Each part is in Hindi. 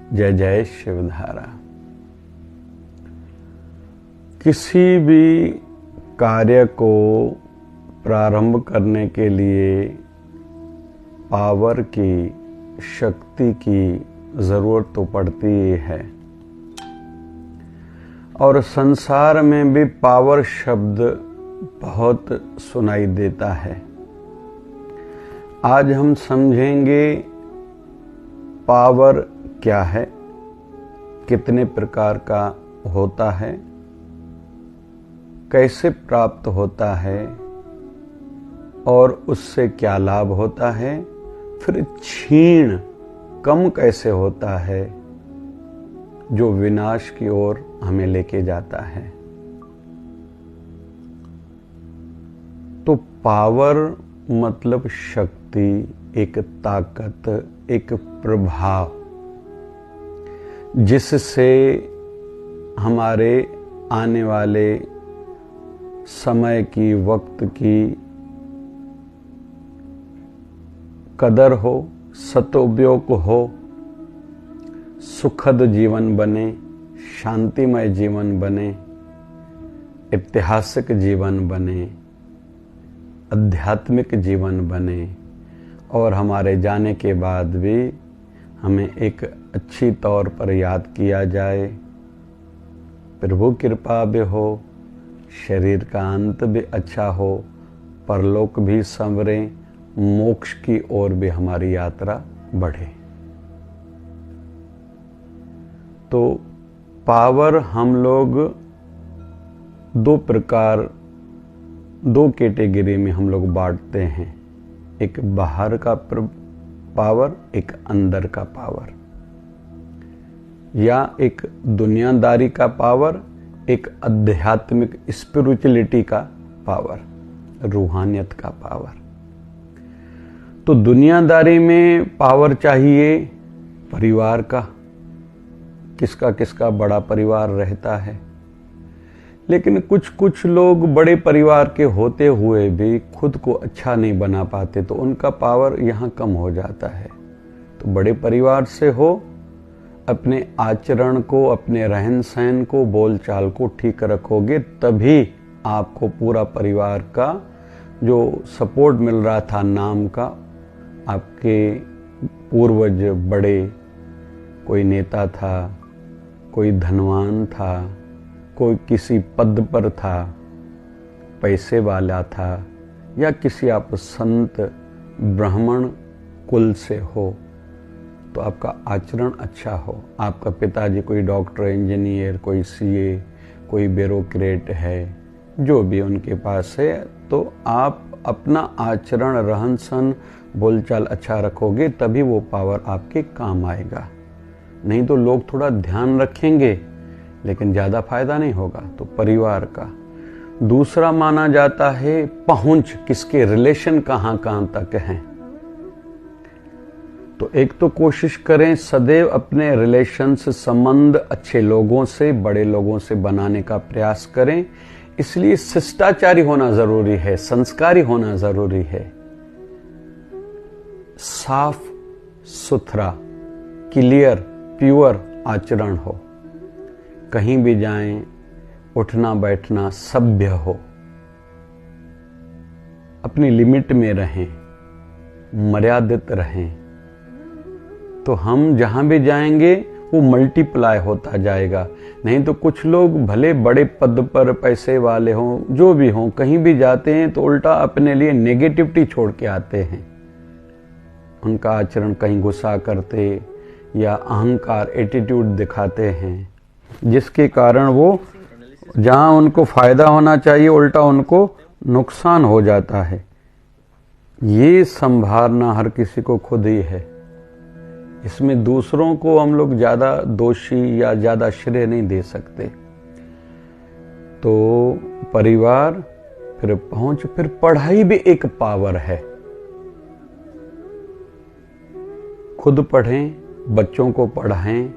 जय जय शिवधारा। किसी भी कार्य को प्रारंभ करने के लिए पावर की, शक्ति की जरूरत तो पड़ती ही है। और संसार में भी पावर शब्द बहुत सुनाई देता है। आज हम समझेंगे पावर क्या है, कितने प्रकार का होता है, कैसे प्राप्त होता है और उससे क्या लाभ होता है, फिर क्षीण कम कैसे होता है जो विनाश की ओर हमें लेके जाता है। तो पावर मतलब शक्ति, एक ताकत, एक प्रभाव जिससे हमारे आने वाले समय की, वक्त की कदर हो, सदुपयोग हो, सुखद जीवन बने, शांतिमय जीवन बने, ऐतिहासिक जीवन बने, आध्यात्मिक जीवन बने और हमारे जाने के बाद भी हमें एक अच्छी तौर पर याद किया जाए। प्रभु कृपा भी हो, शरीर का अंत भी अच्छा हो, परलोक भी संवरे, मोक्ष की ओर भी हमारी यात्रा बढ़े। तो पावर हम लोग दो कैटेगरी में हम लोग बांटते हैं। एक बाहर का पावर, एक अंदर का पावर, या एक दुनियादारी का पावर, एक आध्यात्मिक स्पिरिचुअलिटी का पावर, रूहानियत का पावर। तो दुनियादारी में पावर चाहिए परिवार का, किसका किसका बड़ा परिवार रहता है। लेकिन कुछ लोग बड़े परिवार के होते हुए भी खुद को अच्छा नहीं बना पाते, तो उनका पावर यहाँ कम हो जाता है। तो बड़े परिवार से हो, अपने आचरण को, अपने रहन सहन को, बोलचाल को ठीक रखोगे, तभी आपको पूरा परिवार का जो सपोर्ट मिल रहा था, नाम का, आपके पूर्वज बड़े, कोई नेता था, कोई धनवान था, कोई किसी पद पर था, पैसे वाला था, या किसी आप संत ब्राह्मण कुल से हो, तो आपका आचरण अच्छा हो। आपका पिताजी कोई डॉक्टर, इंजीनियर, कोई सीए, कोई ब्यूरोक्रेट है, जो भी उनके पास है, तो आप अपना आचरण, रहन सहन, बोलचाल अच्छा रखोगे, तभी वो पावर आपके काम आएगा। नहीं तो लोग थोड़ा ध्यान रखेंगे लेकिन ज्यादा फायदा नहीं होगा। तो परिवार का। दूसरा माना जाता है पहुंच, किसके रिलेशन कहां तक हैं। तो एक तो कोशिश करें सदैव अपने रिलेशंस, संबंध अच्छे लोगों से, बड़े लोगों से बनाने का प्रयास करें। इसलिए शिष्टाचारी होना जरूरी है, संस्कारी होना जरूरी है, साफ सुथरा, क्लियर, प्योर आचरण हो। कहीं भी जाएं, उठना बैठना सभ्य हो, अपनी लिमिट में रहें, मर्यादित रहें, तो हम जहां भी जाएंगे वो मल्टीप्लाई होता जाएगा। नहीं तो कुछ लोग भले बड़े पद पर, पैसे वाले हों, जो भी हों, कहीं भी जाते हैं तो उल्टा अपने लिए नेगेटिविटी छोड़ के आते हैं। उनका आचरण कहीं गुस्सा करते या अहंकार, एटीट्यूड दिखाते हैं, जिसके कारण वो जहां उनको फायदा होना चाहिए उल्टा उनको नुकसान हो जाता है। ये संभालना हर किसी को खुद ही है। इसमें दूसरों को हम लोग ज्यादा दोषी या ज्यादा श्रेय नहीं दे सकते। तो परिवार, फिर पहुंच, फिर पढ़ाई भी एक पावर है। खुद पढ़ें, बच्चों को पढ़ाएं,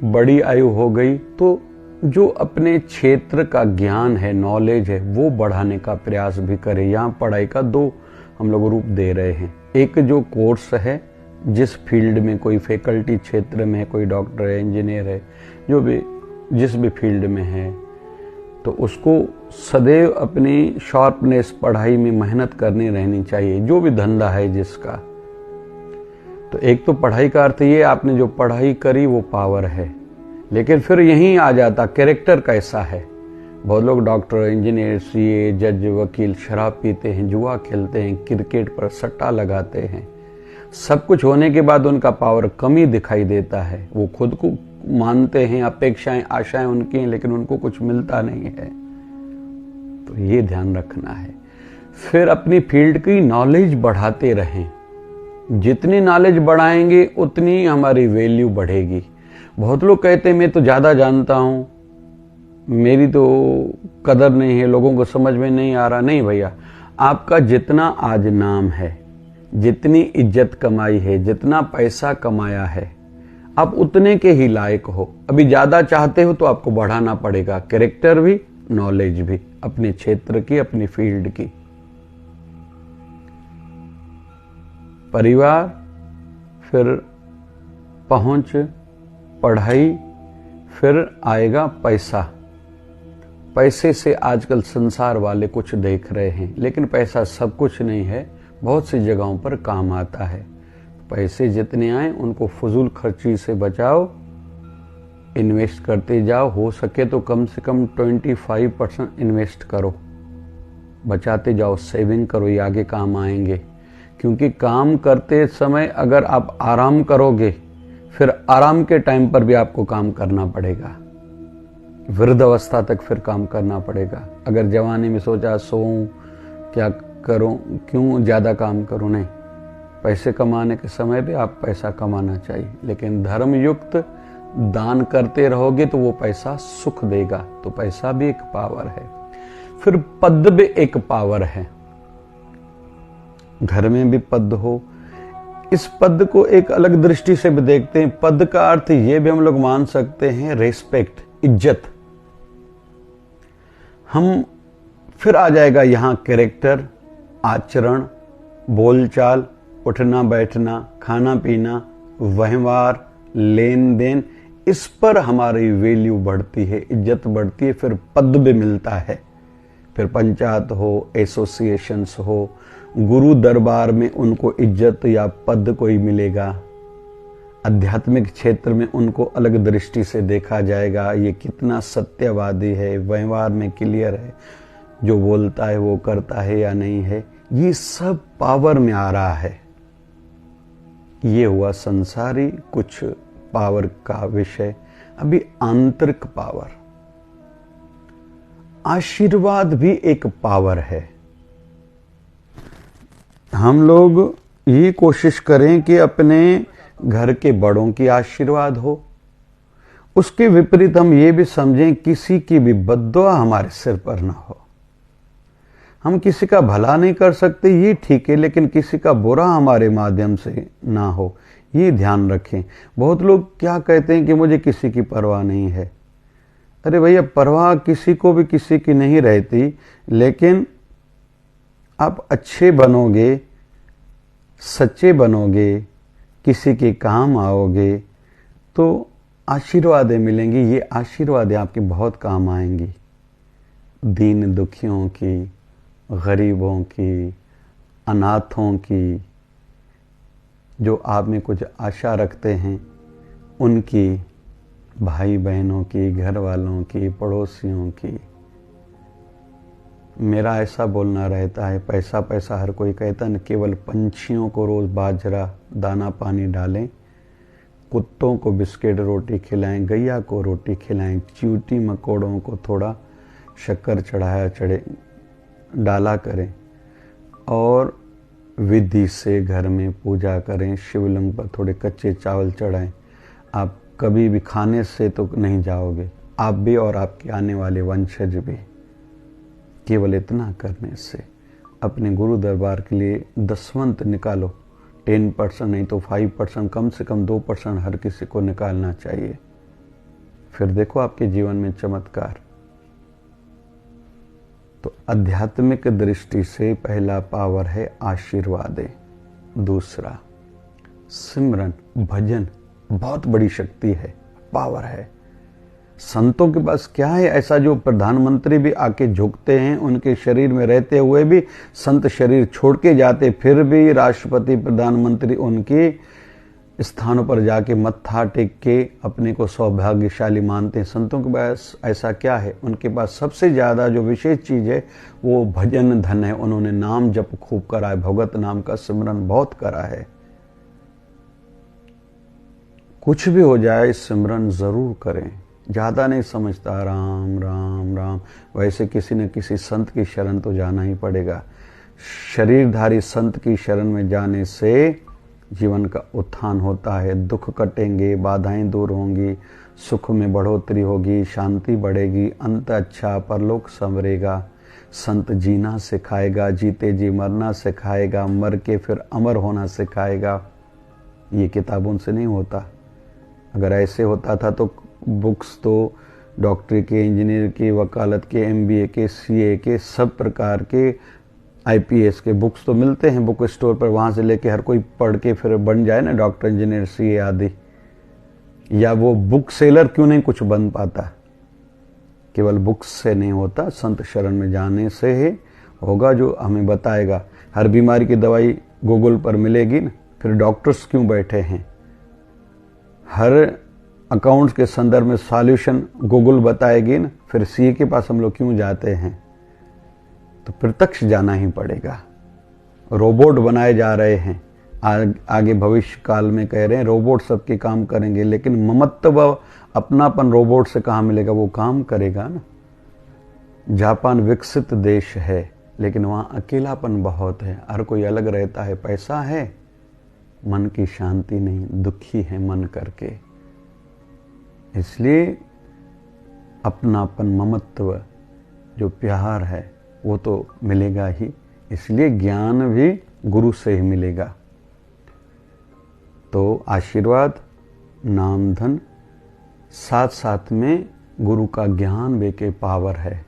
बड़ी आयु हो गई तो जो अपने क्षेत्र का ज्ञान है, नॉलेज है, वो बढ़ाने का प्रयास भी करें। यहाँ पढ़ाई का दो हम लोग रूप दे रहे हैं। एक जो कोर्स है जिस फील्ड में, कोई फैकल्टी क्षेत्र में है, कोई डॉक्टर है, इंजीनियर है, जो भी जिस भी फील्ड में है, तो उसको सदैव अपनी शार्पनेस, पढ़ाई में मेहनत करनी रहनी चाहिए। जो भी धंधा है जिसका, तो एक तो पढ़ाई का अर्थ ये, आपने जो पढ़ाई करी वो पावर है, लेकिन फिर यहीं आ जाता कैरेक्टर कैसा है। बहुत लोग डॉक्टर, इंजीनियर, सीए, जज, वकील शराब पीते हैं, जुआ खेलते हैं, क्रिकेट पर सट्टा लगाते हैं। सब कुछ होने के बाद उनका पावर कम ही दिखाई देता है। वो खुद को मानते हैं, अपेक्षाएं, आशाएं उनकी हैं, लेकिन उनको कुछ मिलता नहीं है। तो ये ध्यान रखना है। फिर अपनी फील्ड की नॉलेज बढ़ाते रहें। जितनी नॉलेज बढ़ाएंगे उतनी हमारी वैल्यू बढ़ेगी। बहुत लोग कहते हैं मैं तो ज्यादा जानता हूं, मेरी तो कदर नहीं है, लोगों को समझ में नहीं आ रहा। नहीं भैया, आपका जितना आज नाम है, जितनी इज्जत कमाई है, जितना पैसा कमाया है, आप उतने के ही लायक हो। अभी ज्यादा चाहते हो तो आपको बढ़ाना पड़ेगा, कैरेक्टर भी, नॉलेज भी, अपने क्षेत्र की, अपनी फील्ड की। परिवार, फिर पहुंच, पढ़ाई, फिर आएगा पैसा। पैसे से आजकल संसार वाले कुछ देख रहे हैं, लेकिन पैसा सब कुछ नहीं है, बहुत सी जगहों पर काम आता है। पैसे जितने आए उनको फजूल खर्ची से बचाओ, इन्वेस्ट करते जाओ। हो सके तो कम से कम 25% इन्वेस्ट करो, बचाते जाओ, सेविंग करो, ये आगे काम आएंगे। क्योंकि काम करते समय अगर आप आराम करोगे, फिर आराम के टाइम पर भी आपको काम करना पड़ेगा। वृद्ध अवस्था तक फिर काम करना पड़ेगा। अगर जवानी में सोचा सोऊं, क्या करूं, क्यों ज्यादा काम करूं, नहीं। पैसे कमाने के समय भी आप पैसा कमाना चाहिए, लेकिन धर्म युक्त दान करते रहोगे तो वो पैसा सुख देगा। तो पैसा भी एक पावर है। फिर पद भी एक पावर है। घर में भी पद हो, इस पद को एक अलग दृष्टि से भी देखते हैं। पद का अर्थ ये भी हम लोग मान सकते हैं रेस्पेक्ट, इज्जत। हम फिर आ जाएगा यहां कैरेक्टर, आचरण, बोलचाल, उठना बैठना, खाना पीना, व्यवहार, लेन देन, इस पर हमारी वैल्यू बढ़ती है, इज्जत बढ़ती है। फिर पद भी मिलता है। फिर पंचायत हो, एसोसिएशंस हो, गुरु दरबार में उनको इज्जत या पद कोई मिलेगा। आध्यात्मिक क्षेत्र में उनको अलग दृष्टि से देखा जाएगा, ये कितना सत्यवादी है, व्यवहार में क्लियर है, जो बोलता है वो करता है या नहीं है। ये सब पावर में आ रहा है। ये हुआ संसारी कुछ पावर का विषय। अभी आंतरिक पावर, आशीर्वाद भी एक पावर है। हम लोग ये कोशिश करें कि अपने घर के बड़ों की आशीर्वाद हो। उसके विपरीत हम ये भी समझें किसी की भी बद्दुआ हमारे सिर पर ना हो। हम किसी का भला नहीं कर सकते, ये ठीक है, लेकिन किसी का बुरा हमारे माध्यम से ना हो, ये ध्यान रखें। बहुत लोग क्या कहते हैं कि मुझे किसी की परवाह नहीं है। अरे भैया, परवाह किसी को भी किसी की नहीं रहती, लेकिन आप अच्छे बनोगे, सच्चे बनोगे, किसी के काम आओगे तो आशीर्वादें मिलेंगी। ये आशीर्वादें आपके बहुत काम आएंगी। दीन दुखियों की, गरीबों की, अनाथों की, जो आप में कुछ आशा रखते हैं उनकी, भाई बहनों की, घर वालों की, पड़ोसियों की। मेरा ऐसा बोलना रहता है, पैसा पैसा हर कोई कहता है, केवल पंछियों को रोज बाजरा दाना पानी डालें, कुत्तों को बिस्किट रोटी खिलाएं, गैया को रोटी खिलाएं, चींटी मकोड़ों को थोड़ा शक्कर चढ़े डाला करें, और विधि से घर में पूजा करें। शिवलिंग पर थोड़े कच्चे चावल चढ़ाएं। आप कभी भी खाने से तो नहीं जाओगे, आप भी और आपके आने वाले वंशज भी। केवल इतना करने से अपने गुरु दरबार के लिए दसवंत निकालो। 10% नहीं तो 5%, कम से कम 2% हर किसी को निकालना चाहिए। फिर देखो आपके जीवन में चमत्कार। तो आध्यात्मिक दृष्टि से पहला पावर है आशीर्वाद। दूसरा सिमरन, भजन बहुत बड़ी शक्ति है, पावर है। संतों के पास क्या है ऐसा जो प्रधानमंत्री भी आके झुकते हैं, उनके शरीर में रहते हुए भी संत शरीर छोड़ के जाते, फिर भी राष्ट्रपति प्रधानमंत्री उनके स्थानों पर जाके मत्था टेक के अपने को सौभाग्यशाली मानते हैं। संतों के पास ऐसा क्या है? उनके पास सबसे ज्यादा जो विशेष चीज है वो भजन धन है। उन्होंने नाम जप खूब करा है, भगवत नाम का सिमरन बहुत करा है। कुछ भी हो जाए सिमरन जरूर करें, ज्यादा नहीं समझता, राम राम राम। वैसे किसी न किसी संत की शरण तो जाना ही पड़ेगा। शरीरधारी संत की शरण में जाने से जीवन का उत्थान होता है, दुख कटेंगे, बाधाएं दूर होंगी, सुख में बढ़ोतरी होगी, शांति बढ़ेगी, अंत अच्छा, परलोक संवरेगा। संत जीना सिखाएगा, जीते जी मरना सिखाएगा, मर के फिर अमर होना सिखाएगा। ये किताबों से नहीं होता। अगर ऐसे होता था तो बुक्स तो डॉक्टरी के, इंजीनियर के, वकालत के, MBA के, CA के, सब प्रकार के IPS के बुक्स तो मिलते हैं बुक स्टोर पर, वहाँ से लेके हर कोई पढ़ के फिर बन जाए ना डॉक्टर, इंजीनियर, CA आदि। या वो बुक सेलर क्यों नहीं कुछ बन पाता? केवल बुक्स से नहीं होता, संत शरण में जाने से ही होगा, जो हमें बताएगा। हर बीमारी की दवाई गूगल पर मिलेगी ना, फिर डॉक्टर्स क्यों बैठे हैं? हर अकाउंट्स के संदर्भ में सॉल्यूशन गूगल बताएगी ना, फिर CA के पास हम लोग क्यों जाते हैं? तो प्रत्यक्ष जाना ही पड़ेगा। रोबोट बनाए जा रहे हैं, आगे भविष्य काल में कह रहे हैं रोबोट सबके काम करेंगे, लेकिन ममत्व, अपनापन रोबोट से कहाँ मिलेगा? वो काम करेगा ना। जापान विकसित देश है, लेकिन वहाँ अकेलापन बहुत है, हर कोई अलग रहता है। पैसा है, मन की शांति नहीं, दुखी है मन करके। इसलिए अपनापन, ममत्व, जो प्यार है वो तो मिलेगा ही। इसलिए ज्ञान भी गुरु से ही मिलेगा। तो आशीर्वाद, नाम, धन, साथ साथ में गुरु का ज्ञान भी के पावर है।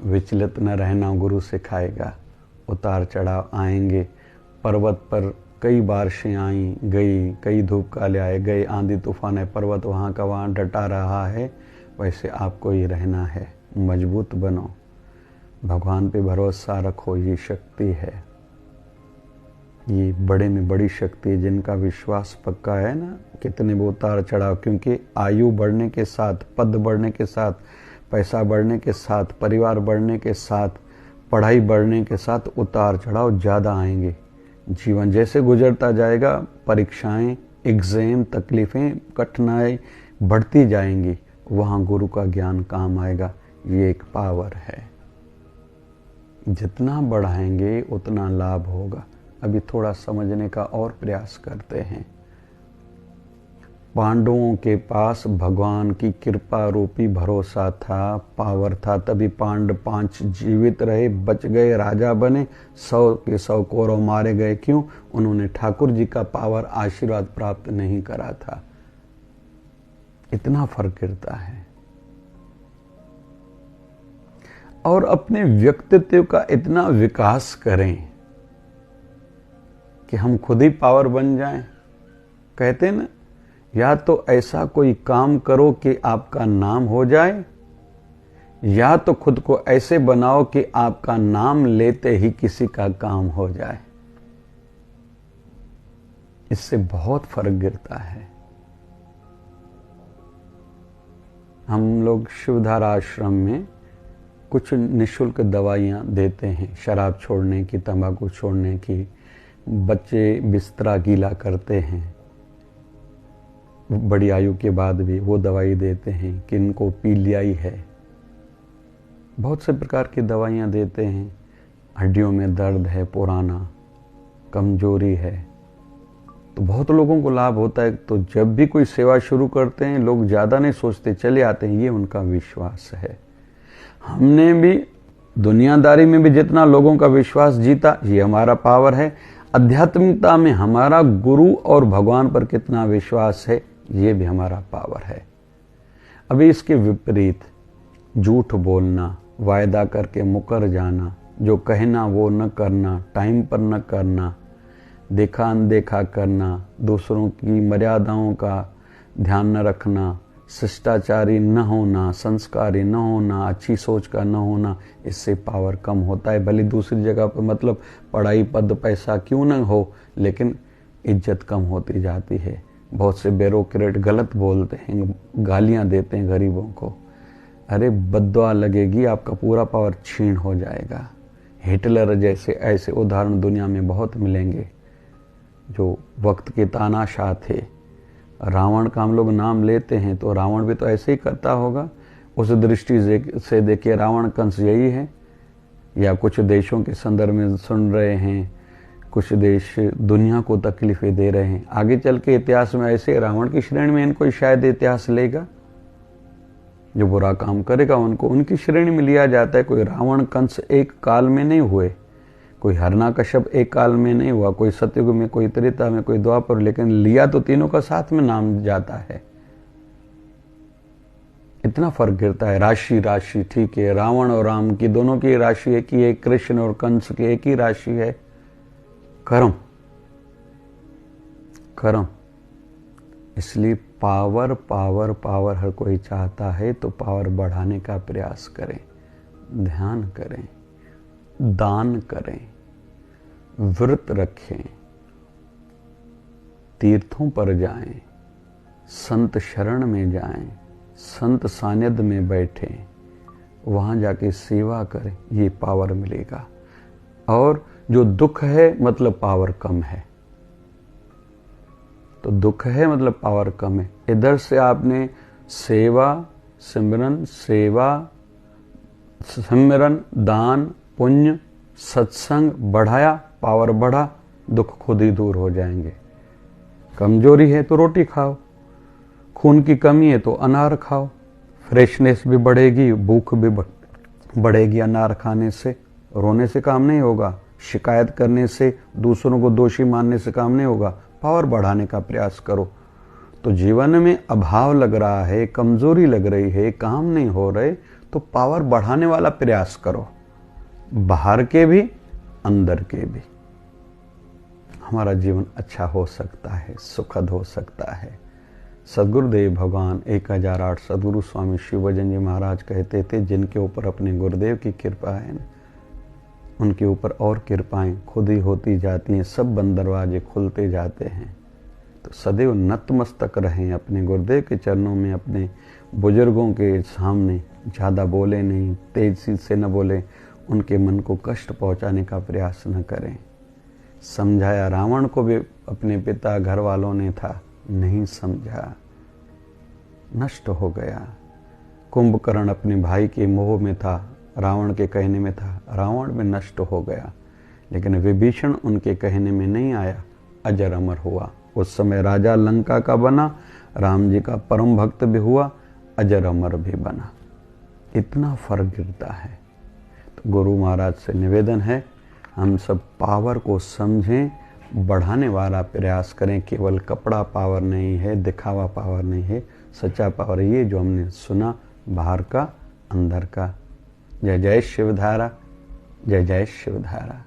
विचलित न रहना गुरु सिखाएगा। उतार चढ़ाव आएंगे, पर्वत पर कई बारिशें आई गई, कई धूप काले आए गए, आंधी तूफान है, पर्वत वहाँ का वहाँ डटा रहा है। वैसे आपको ही रहना है। मजबूत बनो, भगवान पे भरोसा रखो, ये शक्ति है। ये बड़े में बड़ी शक्ति है। जिनका विश्वास पक्का है ना, कितने भी उतार चढ़ाव, क्योंकि आयु बढ़ने के साथ, पद बढ़ने के साथ, पैसा बढ़ने के साथ, परिवार बढ़ने के साथ, पढ़ाई बढ़ने के साथ उतार चढ़ाव ज़्यादा आएंगे। जीवन जैसे गुजरता जाएगा, परीक्षाएं, एग्जाम, तकलीफ़ें, कठिनाई बढ़ती जाएंगी, वहाँ गुरु का ज्ञान काम आएगा। ये एक पावर है। जितना बढ़ाएंगे उतना लाभ होगा। अभी थोड़ा समझने का और प्रयास करते हैं। पांडवों के पास भगवान की कृपा रूपी भरोसा था, पावर था, तभी पांडव 5 जीवित रहे, बच गए, राजा बने। 100 के 100 कौरव मारे गए। क्यों? उन्होंने ठाकुर जी का पावर, आशीर्वाद प्राप्त नहीं करा था। इतना फर्क गिरता है। और अपने व्यक्तित्व का इतना विकास करें कि हम खुद ही पावर बन जाएं। कहते हैं ना, या तो ऐसा कोई काम करो कि आपका नाम हो जाए, या तो खुद को ऐसे बनाओ कि आपका नाम लेते ही किसी का काम हो जाए। इससे बहुत फर्क गिरता है। हम लोग शिवधारा आश्रम में कुछ निःशुल्क दवाइयाँ देते हैं, शराब छोड़ने की, तंबाकू छोड़ने की। बच्चे बिस्तरा गीला करते हैं, बड़ी आयु के बाद भी वो दवाई देते हैं कि इनको पी लिया ही है। बहुत से प्रकार की दवाइयाँ देते हैं। हड्डियों में दर्द है, पुराना, कमजोरी है, तो बहुत लोगों को लाभ होता है। तो जब भी कोई सेवा शुरू करते हैं, लोग ज़्यादा नहीं सोचते, चले आते हैं। ये उनका विश्वास है। हमने भी दुनियादारी में भी जितना लोगों का विश्वास जीता, ये हमारा पावर है। आध्यात्मिकता में हमारा गुरु और भगवान पर कितना विश्वास है, ये भी हमारा पावर है। अभी इसके विपरीत झूठ बोलना, वायदा करके मुकर जाना, जो कहना वो न करना, टाइम पर न करना, देखा अनदेखा करना, दूसरों की मर्यादाओं का ध्यान न रखना, शिष्टाचारी न होना, संस्कारी न होना, अच्छी सोच का न होना, इससे पावर कम होता है। भले दूसरी जगह पर मतलब पढ़ाई पद पैसा क्यों न हो, लेकिन इज्जत कम होती जाती है। बहुत से ब्यूरोक्रेट गलत बोलते हैं, गालियां देते हैं गरीबों को। अरे बद्दुआ लगेगी, आपका पूरा पावर छीन हो जाएगा। हिटलर जैसे ऐसे उदाहरण दुनिया में बहुत मिलेंगे जो वक्त के तानाशाह थे। रावण का हम लोग नाम लेते हैं तो रावण भी तो ऐसे ही करता होगा। उस दृष्टि से देखिए रावण कंस यही है। या कुछ देशों के संदर्भ में सुन रहे हैं, कुछ देश दुनिया को तकलीफें दे रहे हैं। आगे चल के इतिहास में ऐसे रावण की श्रेणी में इनको शायद इतिहास लेगा। जो बुरा काम करेगा उनको उनकी श्रेणी में लिया जाता है। कोई रावण कंस एक काल में नहीं हुए, कोई हिरण्यकश्यप एक काल में नहीं हुआ, कोई सतयुग में, कोई त्रेता में, कोई द्वापर, लेकिन लिया तो तीनों का साथ में नाम जाता है। इतना फर्क गिरता है। राशि ठीक है, रावण और राम की दोनों की राशि एक ही है, कृष्ण और कंस की एक ही राशि है। कर्म कर्म। इसलिए पावर पावर पावर हर कोई चाहता है तो पावर बढ़ाने का प्रयास करें, ध्यान करें, दान करें, व्रत रखें, तीर्थों पर जाएं, संत शरण में जाएं, संत सानिध्य में बैठें, वहां जाके सेवा करें, ये पावर मिलेगा। और जो दुख है मतलब पावर कम है, तो दुख है मतलब पावर कम है। इधर से आपने सेवा सिमरन दान पुण्य सत्संग बढ़ाया, पावर बढ़ा, दुख खुद ही दूर हो जाएंगे। कमजोरी है तो रोटी खाओ, खून की कमी है तो अनार खाओ, फ्रेशनेस भी बढ़ेगी, भूख भी बढ़ेगी। अनार खाने से रोने से काम नहीं होगा, शिकायत करने से, दूसरों को दोषी मानने से काम नहीं होगा। पावर बढ़ाने का प्रयास करो। तो जीवन में अभाव लग रहा है, कमजोरी लग रही है, काम नहीं हो रहे, तो पावर बढ़ाने वाला प्रयास करो, बाहर के भी अंदर के भी। हमारा जीवन अच्छा हो सकता है, सुखद हो सकता है। सदगुरुदेव भगवान 1008 सदगुरु स्वामी शिवभजन जी महाराज कहते थे, जिनके ऊपर अपने गुरुदेव की कृपा है ना, उनके ऊपर और कृपाएं खुद ही होती जाती हैं, सब बंद दरवाजे खुलते जाते हैं। तो सदैव नतमस्तक रहें अपने गुरुदेव के चरणों में, अपने बुजुर्गों के सामने। ज़्यादा बोले नहीं, तेजी से न बोले, उनके मन को कष्ट पहुंचाने का प्रयास न करें। समझाया रावण को भी अपने पिता घर वालों ने था, नहीं समझा, नष्ट हो गया। कुंभकर्ण अपने भाई के मोह में था, रावण के कहने में था, रावण में नष्ट हो गया। लेकिन विभीषण उनके कहने में नहीं आया, अजर अमर हुआ। उस समय राजा लंका का बना, राम जी का परम भक्त भी हुआ, अजर अमर भी बना। इतना फर्क गिरता है। तो गुरु महाराज से निवेदन है, हम सब पावर को समझें, बढ़ाने वाला प्रयास करें। केवल कपड़ा पावर नहीं है, दिखावा पावर नहीं है, सच्चा पावर ये जो हमने सुना, बाहर का अंदर का। जय जय शिवधारा, जय जय शिवधारा।